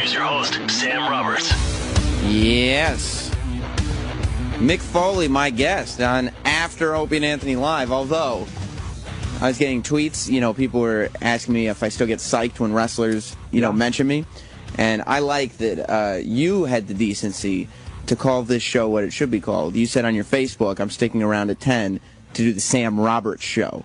here's your host, Sam Roberts. Yes. Mick Foley, my guest on After Opie and Anthony Live, although I was getting tweets, people were asking me if I still get psyched when wrestlers, mention me. And I like that you had the decency to call this show what it should be called. You said on your Facebook, I'm sticking around at 10 to do the Sam Roberts Show.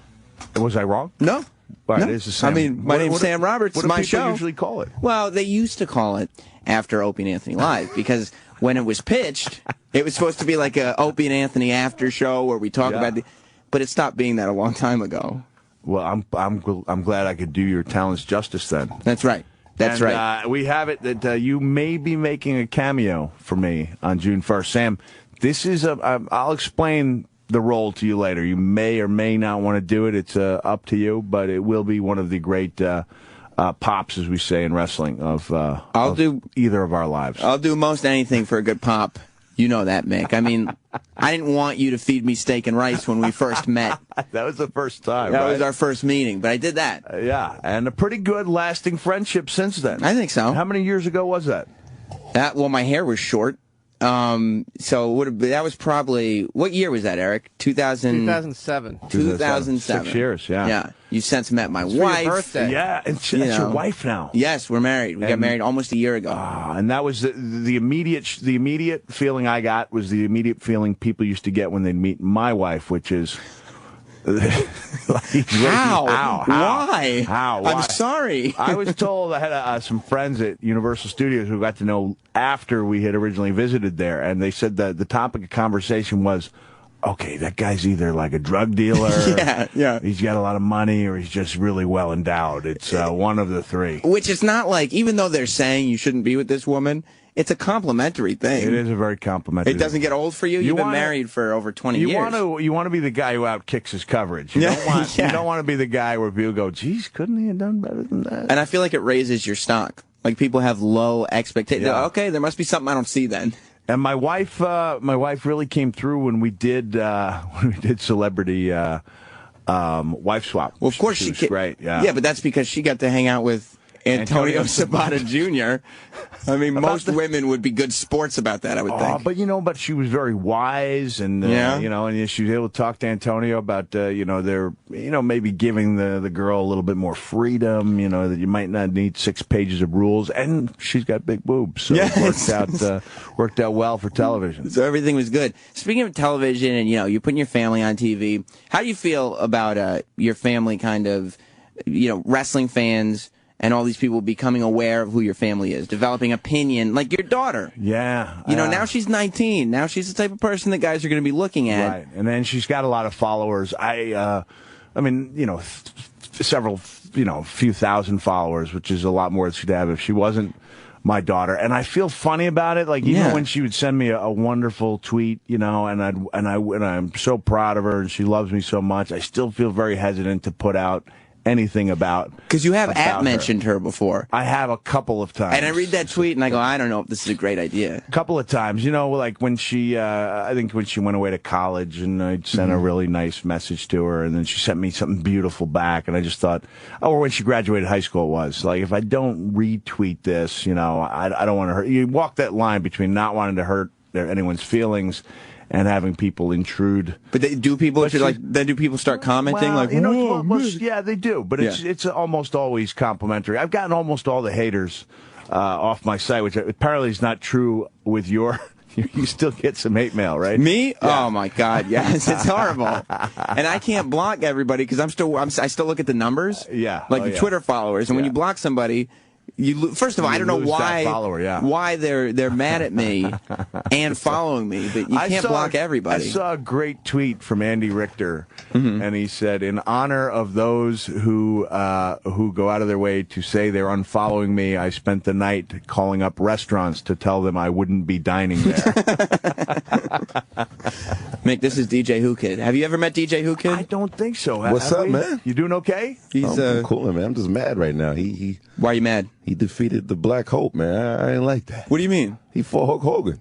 Was I wrong? No. But no. it is the Sam. I mean, my name's Sam Roberts. What do my people show. usually call it? Well, they used to call it After Opie and Anthony Live because when it was pitched, it was supposed to be like a Opie and Anthony after show where we talk about but it stopped being that a long time ago. Well, I'm glad I could do your talents justice then. That's right. That's right. We have it that you may be making a cameo for me on June 1st. Sam, this is I'll explain the role to you later. You may or may not want to do it. It's up to you, but it will be one of the great pops, as we say in wrestling, of do either of our lives. I'll do most anything for a good pop. You know that, Mick. I mean, I didn't want you to feed me steak and rice when we first met. That was the first time, That right? was our first meting, but I did that. Yeah, and a pretty good lasting friendship since then. I think so. How many years ago was that? Well, my hair was short. So that was probably, what year was that, Eric? 2007. 2007. 6 years, yeah. Yeah. You since met my It's wife. for your birthday. Yeah, and that's your wife now. Yes, we're married. We got married almost a year ago. And that was the immediate feeling I got was the immediate feeling people used to get when they'd meet my wife, which is How? Why? How? I'm sorry. I was told I had some friends at Universal Studios who got to know after we had originally visited there, and they said that the topic of conversation was, okay, that guy's either like a drug dealer, yeah, he's got a lot of money, or he's just really well endowed. It's one of the three. Which is not like, even though they're saying you shouldn't be with this woman, it's a complimentary thing. It is a very complimentary thing. It doesn't get old for you? You've been married for over 20 years. You want to be the guy who outkicks his coverage. You don't want to be the guy where people go, geez, couldn't he have done better than that? And I feel like it raises your stock. Like, people have low expectations. Yeah. Okay, there must be something I don't see then. And my wife really came through when we did celebrity wife swap. Well, of course she was great. Yeah. Yeah, but that's because she got to hang out with Antonio Sabata Jr. I mean, most women would be good sports about that, I would think. But she was very wise, and and she was able to talk to Antonio about their maybe giving the girl a little bit more freedom. That you might not need 6 pages of rules, and she's got big boobs, so it worked out well for television. So everything was good. Speaking of television, and you're putting your family on TV. How do you feel about your family kind of wrestling fans? And all these people becoming aware of who your family is, developing opinion, like your daughter. Yeah. Now she's 19. Now she's the type of person that guys are going to be looking at. Right. And then she's got a lot of followers. Few thousand followers, which is a lot more than she'd have if she wasn't my daughter. And I feel funny about it. Like, even when she would send me a wonderful tweet, and I'm so proud of her and she loves me so much, I still feel very hesitant to put out anything about, because you have mentioned her before. I have a couple of times, and I read that tweet and I go, I don't know if this is a great idea. A couple of times, like when she I think when she went away to college, and I sent a really nice message to her, and then she sent me something beautiful back, and I just thought, or when she graduated high school, it was like, if I don't retweet this, I don't want to hurt. You walk that line between not wanting to hurt anyone's feelings and having people intrude. But do people start commenting yeah, they do. But it's almost always complimentary. I've gotten almost all the haters off my site, which apparently is not true with your. You still get some hate mail, right? Me? Yeah. Oh my God, yes, it's horrible. And I can't block everybody because I still look at the numbers. Yeah, like Twitter followers. And when you block somebody, first of all, I don't know why they're mad at me and following me, but you can't block everybody. I saw a great tweet from Andy Richter, and he said, "In honor of those who go out of their way to say they're unfollowing me, I spent the night calling up restaurants to tell them I wouldn't be dining there." Mick, this is DJ Whoo Kid. Have you ever met DJ Whoo Kid? I don't think so. What's up, man? You doing okay? I'm cool, man. I'm just mad right now. Why are you mad? He defeated the Black Hope, man. I ain't like that. What do you mean? He fought Hulk Hogan.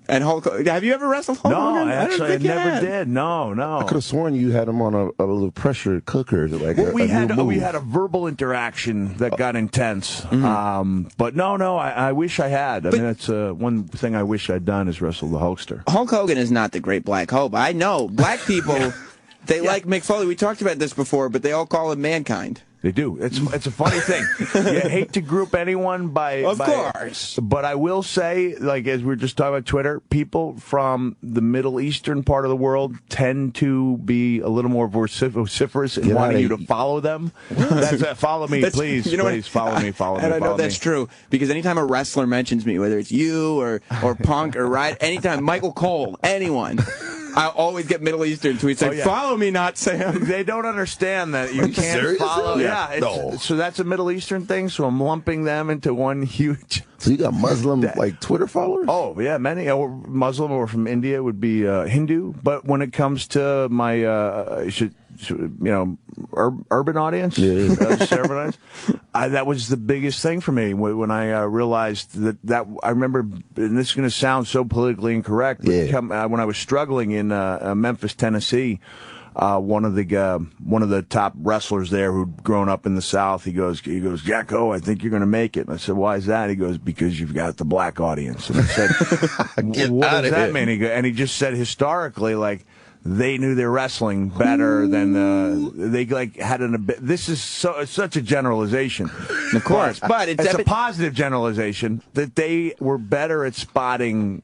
And Hulk, have you ever wrestled Hulk Hogan? Actually, I never did. No. I could have sworn you had him on a little pressure cooker. Like we had a verbal interaction that got intense. But no, I wish I had. I mean, that's one thing I wish I'd done is wrestle the Hulkster. Hulk Hogan is not the great black hope. I know. Black people, they like Mick Foley. We talked about this before, but they all call him Mankind. They do. It's a funny thing. You hate to group anyone by... Of course. But I will say, like, as we were just talking about Twitter, people from the Middle Eastern part of the world tend to be a little more vociferous in wanting you to follow them. Follow me, please. Please, follow me. And I know that's true, because anytime a wrestler mentions me, whether it's you or Punk or Riot, anytime Michael Cole, anyone... I always get Middle Eastern tweets like, follow me, not Sam. They don't understand that you can't follow. Yeah, so that's a Middle Eastern thing, so I'm lumping them into one huge... So you got Muslim, like, Twitter followers? Oh, yeah, many. Muslim or from India would be Hindu. But when it comes to my, urban audience, urban audience, that was the biggest thing for me when I realized that I remember, and this is going to sound so politically incorrect, but when I was struggling in Memphis, Tennessee, one of the top wrestlers there who'd grown up in the South, he goes, Jacko, I think you're going to make it. And I said, why is that? He goes, because you've got the black audience. And I said, what does that mean? And he just said, historically, like, they knew their wrestling better than they had this is such a generalization, of course, but it's a positive generalization that they were better at spotting,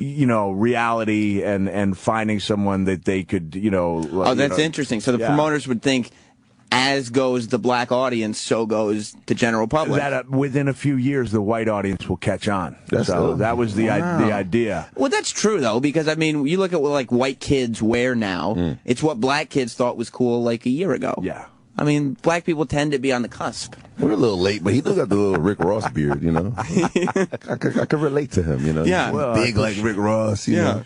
reality and finding someone that they could, that's interesting. So the promoters would think, as goes the black audience, so goes the general public. That within a few years, the white audience will catch on. That was the idea. Well, that's true, though, because, I mean, you look at what, like, white kids wear now. It's what black kids thought was cool, like, a year ago. Yeah. I mean, black people tend to be on the cusp. We're a little late, but he still got the little Rick Ross beard, I could relate to him, Yeah. Well, big like Rick Ross, you know.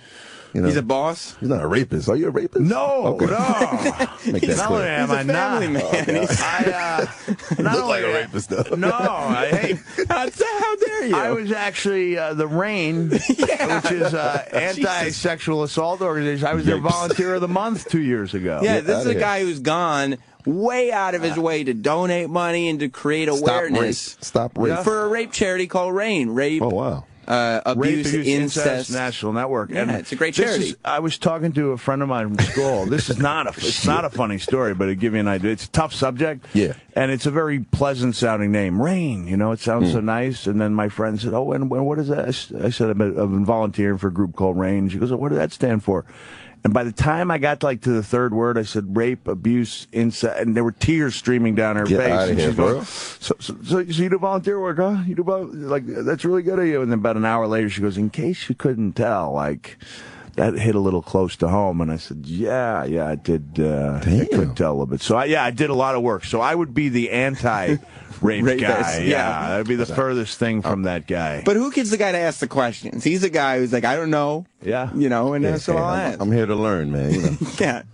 He's a boss? He's not a rapist. Are you a rapist? No, okay. No. Make that not clear. only am I not. Man. You look like a rapist, though. No, how dare you? I was actually the RAIN, which is anti-sexual assault organization. I was their volunteer of the month 2 years ago. Yeah, this is a guy who's gone way out of his way to donate money and to create awareness. Stop rape. For a rape charity called RAIN. Rape. Oh, wow. Abuse, incest National Network. Yeah, it's a great charity. I was talking to a friend of mine from school. This is not a funny story, but it'll give you an idea. It's a tough subject. Yeah. And it's a very pleasant sounding name. RAIN, it sounds so nice. And then my friend said, oh, and what is that? I said, I've been volunteering for a group called RAIN. She goes, oh, what does that stand for? And by the time I got to the third word, I said rape, abuse, incest, and there were tears streaming down her face. And she's going, so you do volunteer work, huh? You do that's really good of you. And then about an hour later, she goes, in case you couldn't tell, that hit a little close to home. And I said, yeah, I did. I could tell a little bit. So I did a lot of work. So I would be the anti-rape guy. Yeah, that'd be the furthest thing from that guy. But Whoo Kid's the guy to ask the questions. He's the guy who's like, I don't know. Yeah. And so I'll ask. I'm here to learn, man.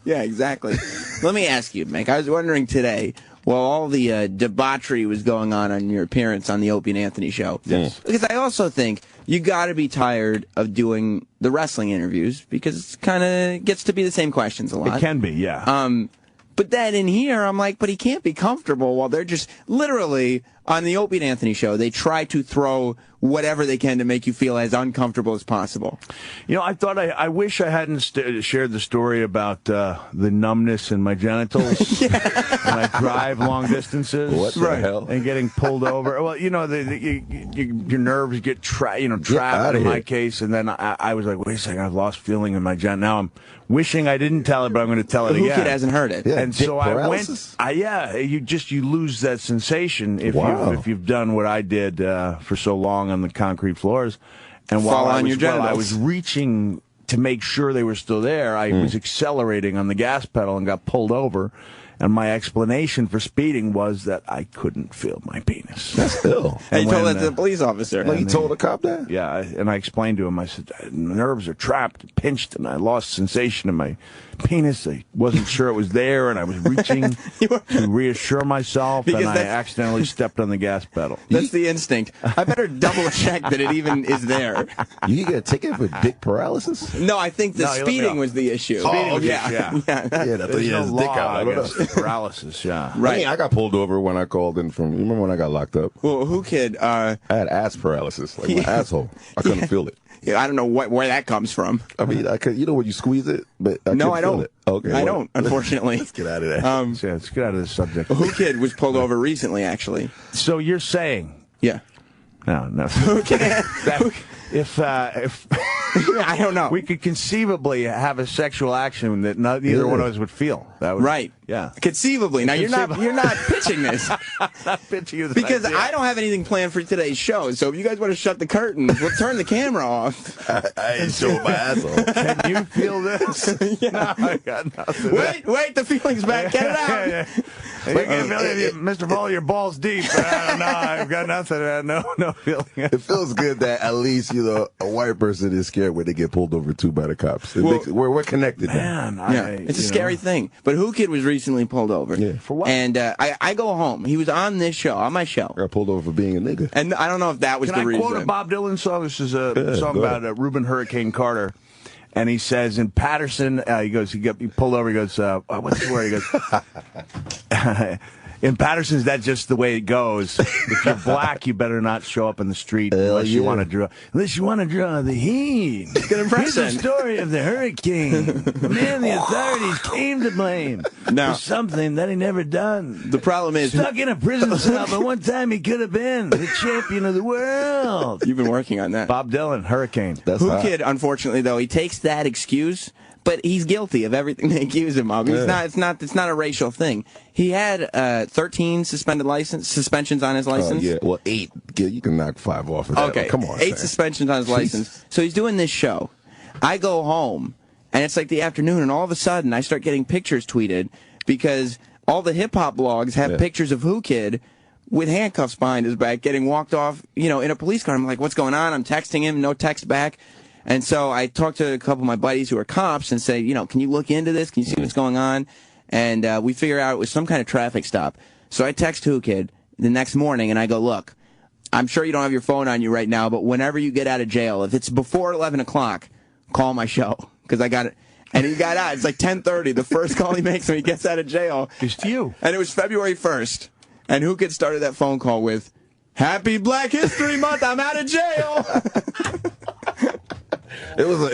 Yeah, exactly. Let me ask you, Mick. I was wondering today, while all the debauchery was going on your appearance on the Opie and Anthony show. Yes. Because I also think you got to be tired of doing the wrestling interviews because it kind of gets to be the same questions a lot. It can be, yeah. But then in here, I'm like, but he can't be comfortable while they're just literally on the Opie and Anthony show. They try to throw whatever they can to make you feel as uncomfortable as possible. I thought I wish I hadn't shared the story about the numbness in my genitals when I drive long distances. What the hell? And getting pulled over. Well, your nerves get trapped in my case. And then I was like, wait a second, I've lost feeling in my genitals. Now I'm wishing I didn't tell it, but I'm going to tell it again. Whoo Kid hasn't heard it. Yeah, and so paralysis? you lose that sensation if you've done what I did for so long on the concrete floors. And while I was reaching to make sure they were still there, I was accelerating on the gas pedal and got pulled over. And my explanation for speeding was that I couldn't feel my penis. That's ill. And you told that to the police officer. Like, he told the cop that? Yeah, and I explained to him, I said, nerves are trapped, pinched, and I lost sensation in my penis. I wasn't sure it was there, and I was reaching to reassure myself, and I accidentally stepped on the gas pedal. That's the instinct. I better double check that it even is there. You get a ticket for dick paralysis? No, I think the speeding was the issue. Speeding was, yeah. There's no law against paralysis, yeah. Right. I mean, I got pulled over when I called in from, you remember when I got locked up? Well, Whoo Kid? I had ass paralysis, like my asshole. I couldn't feel it. Yeah, I don't know where that comes from. I mean, you know when you squeeze it, but I no, I feel don't. It. Okay, I don't, unfortunately. Let's get out of that. Let's get out of this subject. Whoo Kid was pulled over recently, actually. So you're saying? Yeah. No. If I don't know, we could conceivably have a sexual action that neither one of us would feel. That would, right? Yeah, conceivably. Now you're not pitching this. Not pitching you because idea. I don't have anything planned for today's show. So if you guys want to shut the curtains, we'll turn the camera off. I ain't showing my asshole. Can you feel this? Yeah. No, I got nothing. Wait, the feeling's back. Get it out. Yeah. Mr. Foley, your balls deep. But I don't know. I've got nothing. No feeling. It feels good that at least a white person is scared when they get pulled over too by the cops. We're connected now. Man, it's a scary thing. But Whoo Kid was recently pulled over. Yeah, for what? And I go home. He was on my show. I got pulled over for being a nigga. And I don't know if that was the reason. Can I quote a Bob Dylan song? This is a song about Reuben Hurricane Carter. And he says in Patterson, he pulled over, he goes, what's the word? He goes, in Patterson, is that just the way it goes? If you're black, you better not show up in the street unless you want to draw the heat. Good impression. Here's the story of the hurricane. The man the authorities came to blame for something that he never done. The problem is stuck in a prison cell, but one time he could have been the champion of the world. You've been working on that. Bob Dylan, Hurricane. Whoo Kid, unfortunately, though, he takes that excuse. But he's guilty of everything they accuse him of. It's not a racial thing. He had 13 suspensions on his license. Yeah, well, 8. You can knock 5 off of that. Okay, Come on, 8 suspensions on his license. So he's doing this show. I go home, and it's like the afternoon, and all of a sudden I start getting pictures tweeted because all the hip-hop blogs have pictures of Whoo Kid with handcuffs behind his back getting walked off, in a police car. I'm like, what's going on? I'm texting him, no text back. And so I talked to a couple of my buddies who are cops and say, can you look into this? Can you see what's going on? And we figure out it was some kind of traffic stop. So I text Whoo Kid the next morning, and I go, look, I'm sure you don't have your phone on you right now, but whenever you get out of jail, if it's before 11 o'clock, call my show, because I got it. And he got out. It's like 10:30. The first call he makes when he gets out of jail. It's to you. And it was February 1st. And Whoo Kid started that phone call with, Happy Black History Month, I'm out of jail. It was a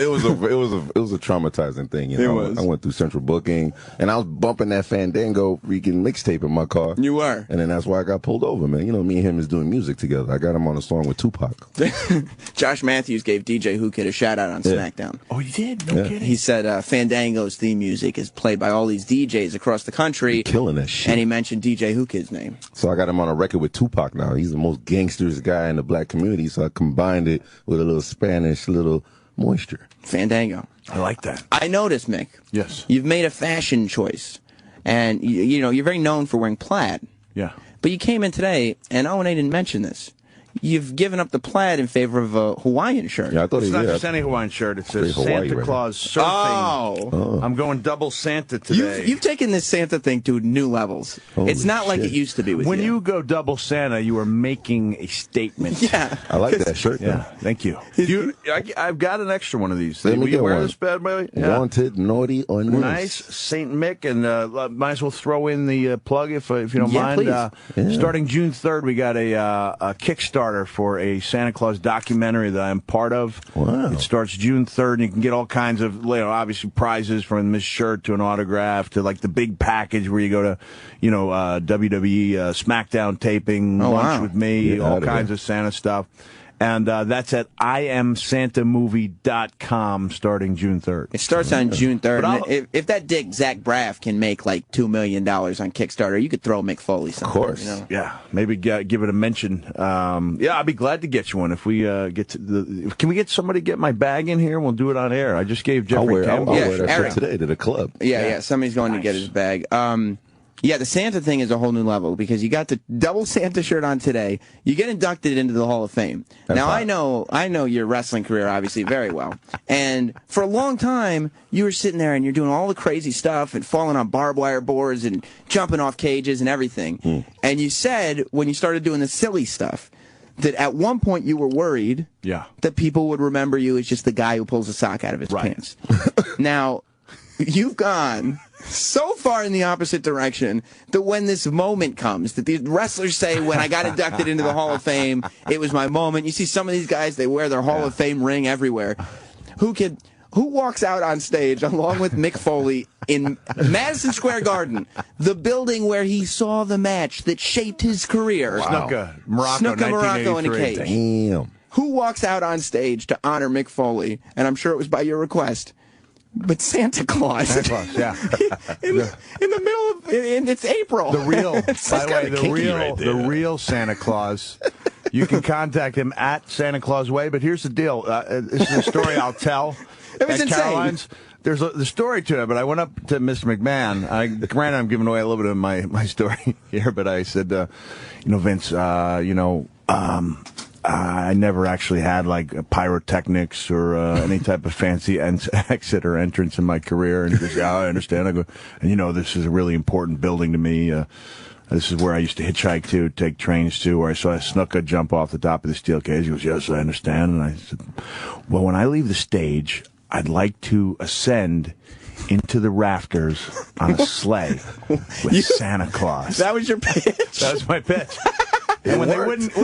traumatizing thing. It was. I went through central booking, and I was bumping that Fandango freaking mixtape in my car. You were. And then that's why I got pulled over, man. Me and him is doing music together. I got him on a song with Tupac. Josh Matthews gave DJ Whoo Kid a shout-out on SmackDown. Oh, he did? No kidding. He said Fandango's theme music is played by all these DJs across the country. You're killing that shit. And he mentioned DJ Whoo Kid's name. So I got him on a record with Tupac now. He's the most gangsters guy in the black community, so I combined it with a little Spanish, moisture. Fandango. I like that. I noticed, Mick. Yes. You've made a fashion choice. And, you're very known for wearing plaid. Yeah. But you came in today, and Owen A didn't mention this. You've given up the plaid in favor of a Hawaiian shirt. Yeah, I thought it's not just any Hawaiian shirt. It's a Santa Claus surfing. Oh. I'm going double Santa today. You've taken this Santa thing to new levels. It's not like it used to be with you. When you go double Santa, you are making a statement. Yeah. I like that shirt. Yeah, thank you. I've got an extra one of these. Let me Will you get wear one. This bad boy? Yeah. Wanted, naughty, or nice. Saint Mick, and might as well throw in the plug if you don't mind. Please. Starting June 3rd, we got a Kickstarter for a Santa Claus documentary that I'm part of. Wow. It starts June 3rd, and you can get all kinds of, obviously prizes from this shirt to an autograph to like the big package where you go to, WWE SmackDown taping, lunch with me, all kinds of Santa stuff. And that's at IamSantaMovie.com starting June 3rd. It starts on June 3rd. If that dick, Zach Braff, can make like $2 million on Kickstarter, you could throw Mick Foley something. Of course. Yeah, maybe give it a mention. I'd be glad to get you one if we get to Can we get somebody to get my bag in here? We'll do it on air. I just gave Jeffrey Campbell. I'll wear that shirt today to the club. Yeah, somebody's going to get his bag. Yeah, the Santa thing is a whole new level because you got the double Santa shirt on today. You get inducted into the Hall of Fame. Now, I know your wrestling career obviously very well. And for a long time, you were sitting there and you're doing all the crazy stuff and falling on barbed wire boards and jumping off cages and everything. And you said when you started doing the silly stuff that at one point you were worried that people would remember you as just the guy who pulls a sock out of his pants. Now, you've gone so far in the opposite direction that when this moment comes, that these wrestlers say, when I got inducted into the Hall of Fame, it was my moment. You see some of these guys, they wear their Hall of Fame ring everywhere. Who walks out on stage along with Mick Foley in Madison Square Garden, the building where he saw the match that shaped his career? Snooker, Morocco in a cage. Damn. Who walks out on stage to honor Mick Foley? And I'm sure it was by your request. But Santa Claus. Santa Claus, yeah. in the middle of it's April. The real, by the way, right the real Santa Claus. You can contact him at Santa Claus Way. But here's the deal. This is a story I'll tell. It was insane. Caroline's. There's the story to it, but I went up to Mr. McMahon. Granted, I'm giving away a little bit of my story here, but I said, Vince, I never actually had like pyrotechnics or any type of fancy exit or entrance in my career. And he goes, yeah, I understand. I go, and this is a really important building to me. This is where I used to hitchhike to, take trains to, where I saw a snooker jump off the top of the steel cage. He goes, yes, I understand. And I said, well, when I leave the stage, I'd like to ascend into the rafters on a sleigh with Santa Claus. That was your pitch? That was my pitch. And when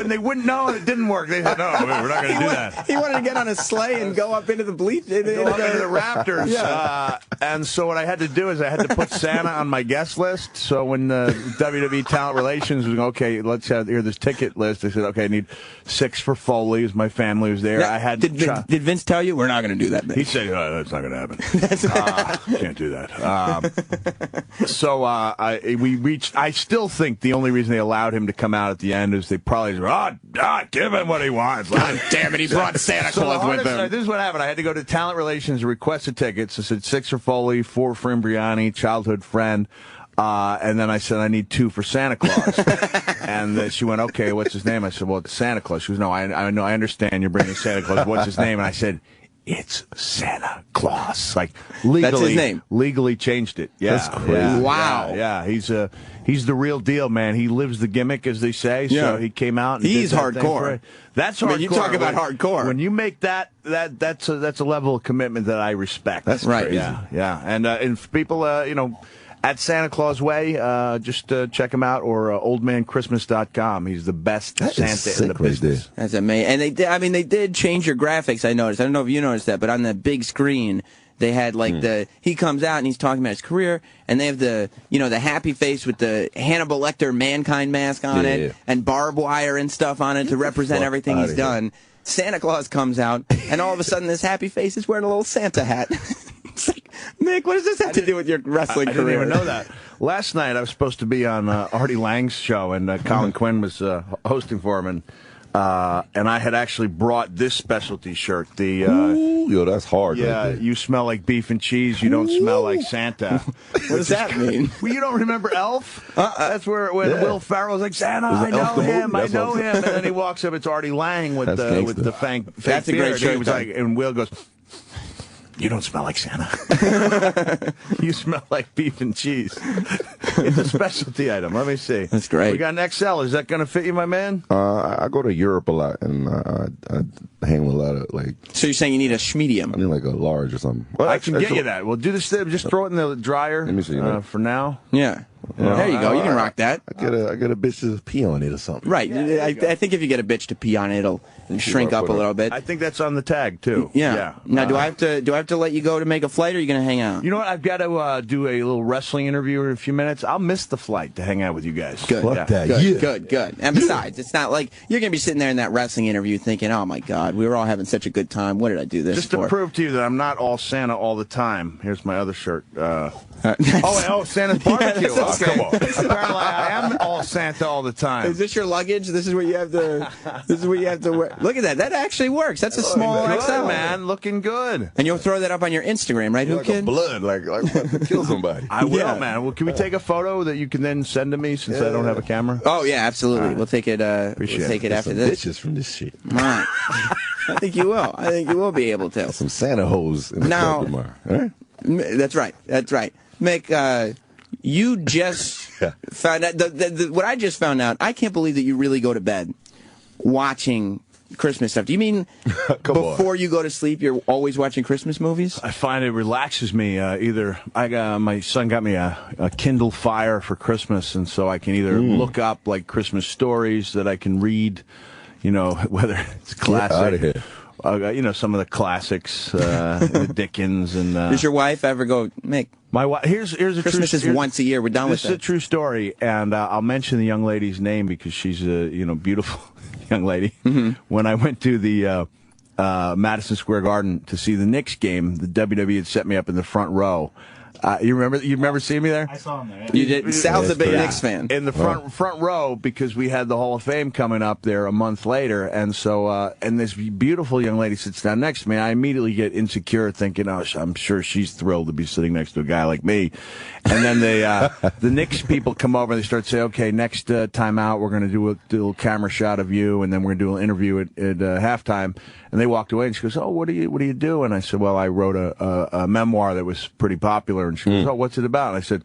they wouldn't know and it didn't work, they said, no, we're not going to do that. He wanted to get on a sleigh and go up into the into the rafters. Yeah. And so what I had to do is I had to put Santa on my guest list. So when WWE Talent Relations was okay, let's hear this ticket list. I said, okay, I need 6 for Foley, as my family was there. Now, I had did Vince tell you we're not going to do that? He said, that's not going to happen. Can't do that. So I still think the only reason they allowed him to come out at the end is they probably said, give him what he wants. God damn it, he brought Santa Claus with him. This is what happened. I had to go to Talent Relations and request the tickets. I said 6 for Foley, 4 for Imbriani, childhood friend. And then I said, I need 2 for Santa Claus. And she went, okay, what's his name? I said, well, it's Santa Claus. She goes, no, I know, I understand you're bringing Santa Claus. What's his name? And I said, it's Santa Claus. Like legally, that's his name. Legally changed it. Yeah, that's crazy. Yeah, wow. Yeah, he's the real deal, man. He lives the gimmick, as they say. Yeah. So he came out. And he's did that hardcore. That's hardcore. I mean, you talk about hardcore. When you make that's a level of commitment that I respect. That's right. Crazy. Yeah. And if people, at Santa Claus Way, just check him out, or oldmanchristmas.com. He's the best Santa in the business. That's amazing. And they did change your graphics, I noticed. I don't know if you noticed that, but on the big screen, they had like he comes out and he's talking about his career, and they have the happy face with the Hannibal Lecter Mankind mask on it, and barbed wire and stuff on it to represent everything he's done. Santa Claus comes out, and all of a sudden this happy face is wearing a little Santa hat. It's like, Mick, what does this have to do with your wrestling career? I didn't even know that. Last night I was supposed to be on Artie Lang's show, and Colin Quinn was hosting for him, and I had actually brought this specialty shirt. Yo, that's hard. Yeah, right, you smell like beef and cheese. You don't smell like Santa. What does that mean? Well, you don't remember Elf? That's where Will Ferrell's like, Santa, I know him, and then he walks up. It's Artie Lang with the fake That's beard. A great shirt. He was like, and Will goes, you don't smell like Santa. You smell like beef and cheese. It's a specialty item. Let me see. That's great. We got an XL. Is that going to fit you, my man? I go to Europe a lot, and I hang with a lot of like. So you're saying you need a schmedium? I need like a large or something. Well, I can get you that. Well, do this. Just throw it in the dryer. Let me see. For now. Yeah. There you go. You can rock that. I get a bitch to pee on it or something. Right. I think if you get a bitch to pee on it, it'll shrink up a little bit. I think that's on the tag too. Yeah. Now, do I have to let you go to make a flight, or are you going to hang out? You know what? I've got to do a little wrestling interview in a few minutes. I'll miss the flight to hang out with you guys. Good. Fuck that. Good. And besides, it's not like you're going to be sitting there in that wrestling interview thinking, "Oh my God, we were all having such a good time. What did I do this Just for?" to prove to you that I'm not all Santa all the time. Here's my other shirt. Santa's barbecue. That's Come on. Apparently, I am all Santa all the time. Is this your luggage? This is what you have to. This is what you have to wear. Look at that. That actually works. That's a small Good, XL, man. Looking good. And you'll throw that up on your Instagram, right, Whoo Like Kid? a blood, like about to kill somebody. I will, Yeah. man. Well, can we take a photo that you can then send to me since I don't have a camera? Oh yeah, absolutely. We'll take it. Appreciate We'll take it Get after some this. bitches from this shit. All right. I think you will. I think you will be able to. Some Santa hoes in the Now- club tomorrow. All right? That's right. That's right. Mick, you just found out. What I just found out, I can't believe that you really go to bed watching Christmas stuff. Do you mean before you go to sleep, you're always watching Christmas movies? I find it relaxes me. Either my son got me a Kindle Fire for Christmas, and so I can either look up like Christmas stories that I can read, whether it's classic. Get out of here. Some of the classics, the Dickens and. Does your wife ever go, Mick? My wife. Here's a Christmas true. is once a year. We're done with This is a it. true story, and I'll mention the young lady's name because she's a beautiful young lady. Mm-hmm. When I went to the Madison Square Garden to see the Knicks game, the WWE had set me up in the front row. You remember seeing me there? I saw him there. Yeah. You did. Sal's a big Yeah. Knicks fan. In the front row because we had the Hall of Fame coming up there a month later, and so and this beautiful young lady sits down next to me. I immediately get insecure, thinking, "Oh, I'm sure she's thrilled to be sitting next to a guy like me." And then the Knicks people come over and they start saying, "Okay, next time out, we're going to do a little camera shot of you, and then we're going to do an interview at halftime." And they walked away, and she goes, "Oh, what do you do?" And I said, "Well, I wrote a memoir that was pretty popular." And she goes, "Oh, what's it about?" And I said,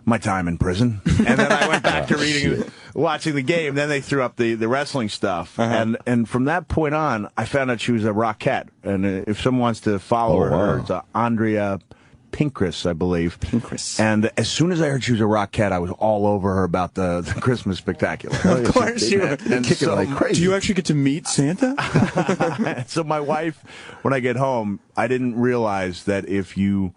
"My time in prison." And then I went back to watching the game. Then they threw up the wrestling stuff, and from that point on, I found out she was a Rockette. And if someone wants to follow her, it's Andrea Pincris, I believe. Pincris. And as soon as I heard she was a Rockette, I was all over her about the Christmas Spectacular. Of course you were. And Kicking like crazy. Do you actually get to meet Santa? So my wife, when I get home, I didn't realize that if you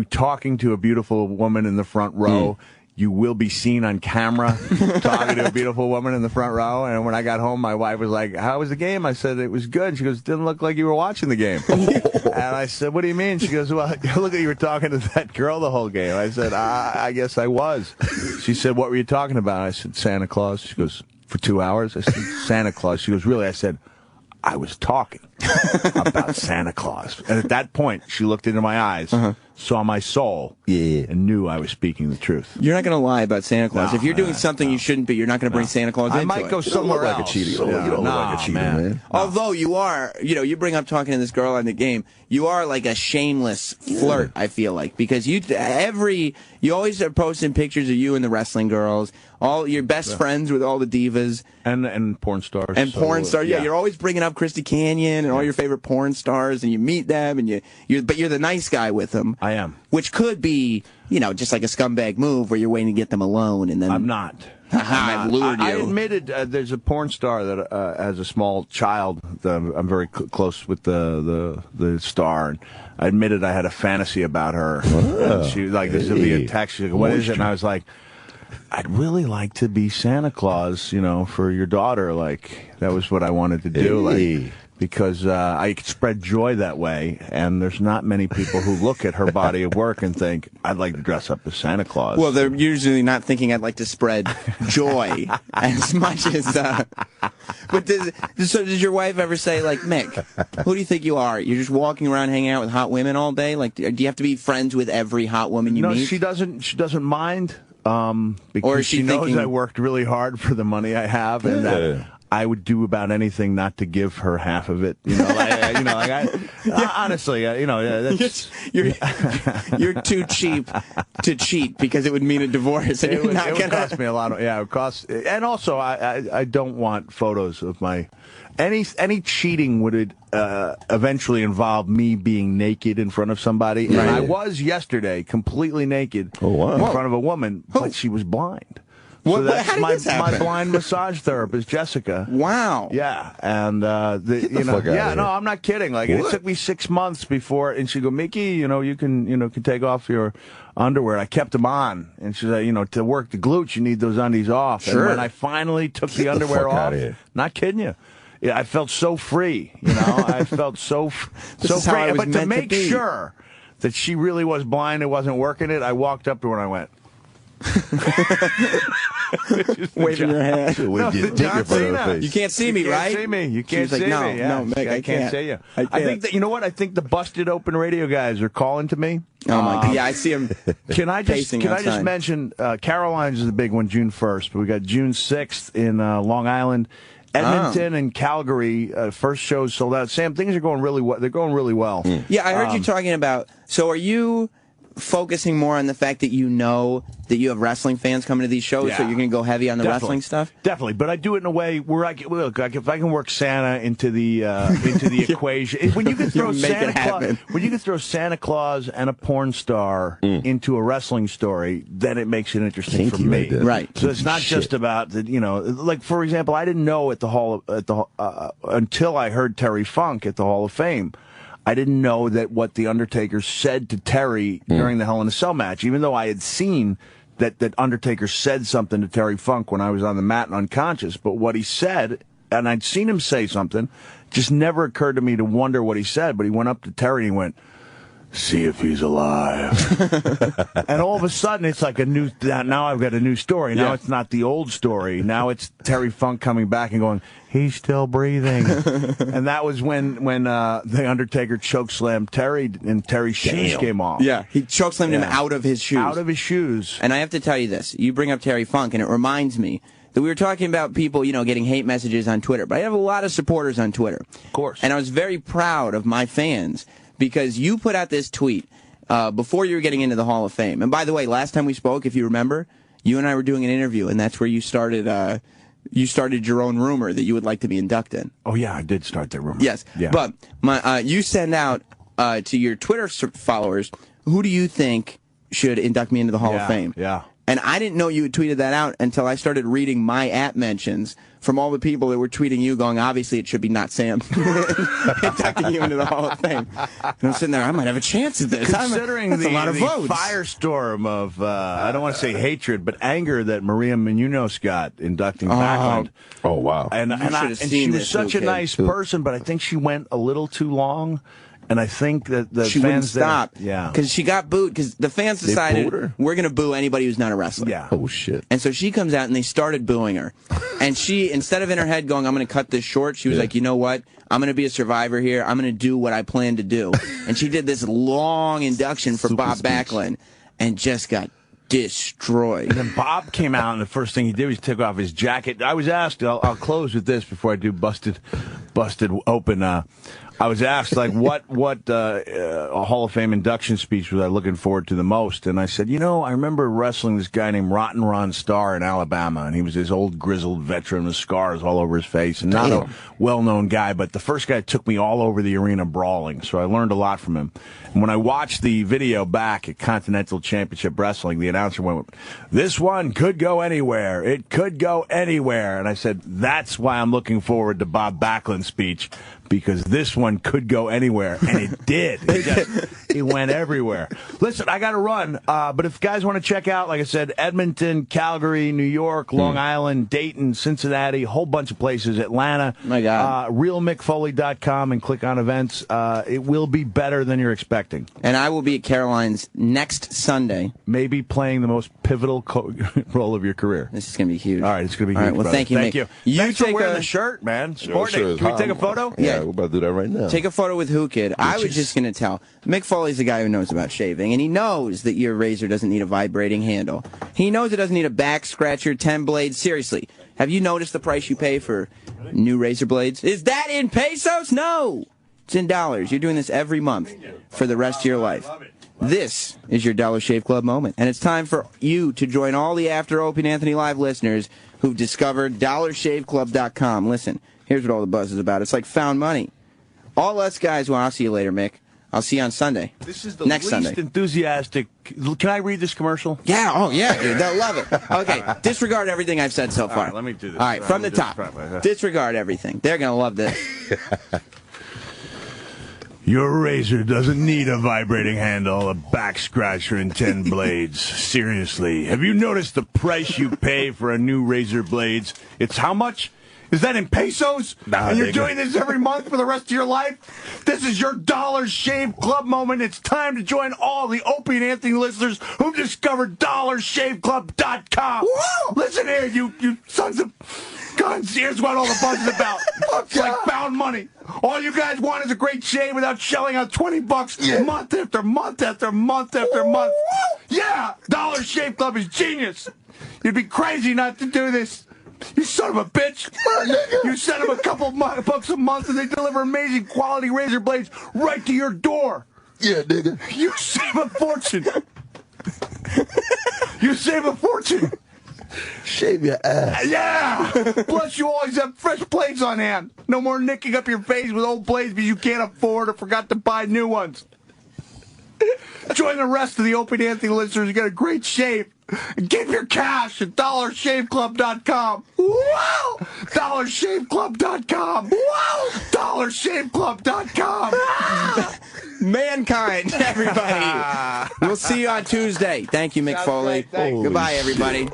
talking to a beautiful woman in the front row, you will be seen on camera talking to a beautiful woman in the front row. And when I got home, my wife was like, "How was the game?" I said, "It was good." She goes, "Didn't look like you were watching the game." And I said, "What do you mean?" She goes, "Well, look like you were talking to that girl the whole game." I said, I guess I was. She said, "What were you talking about?" I said, "Santa Claus." She goes, "For 2 hours?" I said, "Santa Claus." She goes, "Really?" I said, "I was talking about Santa Claus." And at that point, she looked into my eyes, saw my soul, and knew I was speaking the truth. You're not going to lie about Santa Claus. No, if you're doing something you shouldn't be, you're not going to bring Santa Claus into I might it. go You don't somewhere look like a else. cheater. You don't look like a cheater, man. Although you are, you bring up talking to this girl on the game, you are like a shameless flirt, I feel like, because you always are posting pictures of you and the wrestling girls, all your best friends with all the divas. And porn stars. And So, porn stars, yeah, you're always bringing up Christy Canyon and all your favorite porn stars, and you meet them, and but you're the nice guy with them. I am. Which could be, just like a scumbag move where you're waiting to get them alone, and then I'm not. I've lured I you. admitted there's a porn star that as a small child, I'm very close with the star, and I admitted I had a fantasy about her. And she was like, this would be a text. She was like, "What is it?" And I was like, "I'd really like to be Santa Claus, for your daughter." Like, that was what I wanted to do. Like, because I could spread joy that way, and there's not many people who look at her body of work and think, "I'd like to dress up as Santa Claus." Well, they're usually not thinking I'd like to spread joy as much as. But does your wife ever say, like, "Mick, who do you think you are? You're just walking around hanging out with hot women all day? Like, do you have to be friends with every hot woman you no, meet?" she doesn't. She doesn't mind. Because Or is she knows thinking- I worked really hard for the money I have, and that I would do about anything not to give her half of it. Honestly, that's You're too cheap to cheat because it would mean a divorce, and it you're not would gonna. cost me a lot. It would cost, and also I don't want photos of my. Any cheating would eventually involve me being naked in front of somebody. And I was yesterday completely naked in front of a woman, but she was blind. What- So that's how did my this happen? my blind massage therapist, Jessica. Wow. Yeah, and fuck outta no, here. I'm not kidding. Like, it took me 6 months before, and she go, "Mickey, you can take off your underwear." I kept them on, and she said, to work the glutes, you need those undies off. Sure. And when I finally took the underwear fuck off, outta here. not kidding you. Yeah, I felt so free, I felt so This is how free. I was But to meant to make be. sure that she really was blind and wasn't working it, I walked up to her and I went, Waving your hand. With your dick in front of her face. You can't see me, right? You can't see me. You can't She's see like, me. Yeah. No, Mick, I can't see you. I can't. I think that, you know what? I think the Busted Open Radio guys are calling to me. Oh my God! Yeah, I see him. Can I just mention Caroline's is the big one, June 1st, but we got June 6th in Long Island, Edmonton, and Calgary. First shows sold out. Sam, things are going really well. They're going really well. Yeah, I heard you talking about. So, are you focusing more on the fact that you know that you have wrestling fans coming to these shows, so you're going to go heavy on the wrestling stuff? Definitely, but I do it in a way where if I can work Santa into the equation, when you can throw Santa Claus and a porn star into a wrestling story, then it makes it interesting for me. Right. So it's not just about like for example, I didn't know until I heard Terry Funk at the Hall of Fame. I didn't know that what The Undertaker said to Terry during the Hell in a Cell match, even though I had seen that Undertaker said something to Terry Funk when I was on the mat and unconscious. But what he said, and I'd seen him say something, just never occurred to me to wonder what he said. But he went up to Terry and he went, "See if he's alive." And all of a sudden, it's like now I've got a new story. Now it's not the old story. Now it's Terry Funk coming back and going, "He's still breathing." And that was when the Undertaker chokeslammed Terry, and Terry's shoes came off. Yeah, he chokeslammed him out of his shoes. Out of his shoes. And I have to tell you this. You bring up Terry Funk, and it reminds me that we were talking about people, getting hate messages on Twitter. But I have a lot of supporters on Twitter. Of course. And I was very proud of my fans because you put out this tweet before you were getting into the Hall of Fame. And by the way, last time we spoke, if you remember, you and I were doing an interview, and that's where you started your own rumor that you would like to be inducted. Oh, yeah, I did start that rumor. Yes. Yeah. But you send out to your Twitter followers, who do you think should induct me into the Hall of Fame? Yeah. And I didn't know you had tweeted that out until I started reading my mentions from all the people that were tweeting you going, obviously it should be not Sam inducting you into the Hall of Fame. And I'm sitting there, I might have a chance at this. Considering that's a lot of votes. Firestorm of, I don't want to say hatred, but anger that Maria Menounos got inducting Backlund. Oh, wow. And she was such a nice person, but I think she went a little too long. And I think that the she fans wouldn't stop. Yeah. Because she got booed. Because the fans decided we're going to boo anybody who's not a wrestler. Yeah. Oh, shit. And so she comes out and they started booing her. And she, instead of in her head going, I'm going to cut this short, she was like, you know what? I'm going to be a survivor here. I'm going to do what I plan to do. And she did this long induction for Bob Backlund and just got destroyed. And then Bob came out, and the first thing he did was take off his jacket. I was asked, I'll close with this before I do Busted Open. I was asked, like, what a Hall of Fame induction speech was I looking forward to the most? And I said, I remember wrestling this guy named Rotten Ron Starr in Alabama, and he was this old grizzled veteran with scars all over his face, and not a well-known guy, but the first guy that took me all over the arena brawling, so I learned a lot from him. And when I watched the video back at Continental Championship Wrestling, the announcer went, "This one could go anywhere. It could go anywhere." And I said, that's why I'm looking forward to Bob Backlund's speech, because this one could go anywhere, and it did. It went everywhere. Listen, I got to run, but if guys want to check out, like I said, Edmonton, Calgary, New York, Long Island, Dayton, Cincinnati, a whole bunch of places, Atlanta. My God. RealMickFoley.com and click on events. It will be better than you're expecting. And I will be at Caroline's next Sunday. Maybe playing the most pivotal role of your career. This is going to be huge. All right, it's going to be huge. All right, well, brother. thank you, Thank Mick. you. Thanks for take wearing the shirt, man. Sporting. Sure, Can we take a photo? Yeah, we're about to do that right now. Take a photo with Whoo Kid. I was just going to tell. Mick Foley's the guy who knows about shaving, and he knows that your razor doesn't need a vibrating handle. He knows it doesn't need a back scratcher, 10 blades. Seriously, have you noticed the price you pay for new razor blades? Is that in pesos? No. It's in dollars. You're doing this every month for the rest of your life. This is your Dollar Shave Club moment, and it's time for you to join all the After Opie and Anthony Live listeners who've discovered DollarShaveClub.com. Listen, here's what all the buzz is about. It's like found money. All us guys, well, I'll see you later, Mick. I'll see you on Sunday. This is the next least Sunday. Enthusiastic. Can I read this commercial? Yeah, oh yeah, dude, they'll love it. Okay, disregard everything I've said so far. All right, let me do this. All right, from the top. Disregard everything. They're going to love this. Your razor doesn't need a vibrating handle, a back scratcher, and 10 blades. Seriously, have you noticed the price you pay for a new razor blades? It's how much? Is that in pesos? Nah, and you're nigga. doing this every month for the rest of your life? This is your Dollar Shave Club moment. It's time to join all the Opie and Anthony listeners who've discovered DollarShaveClub.com. Whoa! Listen here, you sons of guns. Here's what all the buzz is about. It's like found money. All you guys want is a great shave without shelling out $20 month after month after month after month. Yeah, Dollar Shave Club is genius. You'd be crazy not to do this. You son of a bitch. You send them a couple bucks a month and they deliver amazing quality razor blades right to your door. Yeah, nigga. You save a fortune. You save a fortune. Shave your ass. Yeah! Plus, you always have fresh blades on hand. No more nicking up your face with old blades because you can't afford or forgot to buy new ones. Join the rest of the Opie and Anthony listeners and get a great shave. And give your cash at DollarShaveClub.com. Wow! DollarShaveClub.com. Wow! DollarShaveClub.com. Mankind, everybody. We'll see you on Tuesday. Thank you, Mick Foley. great. Thanks. Goodbye, everybody.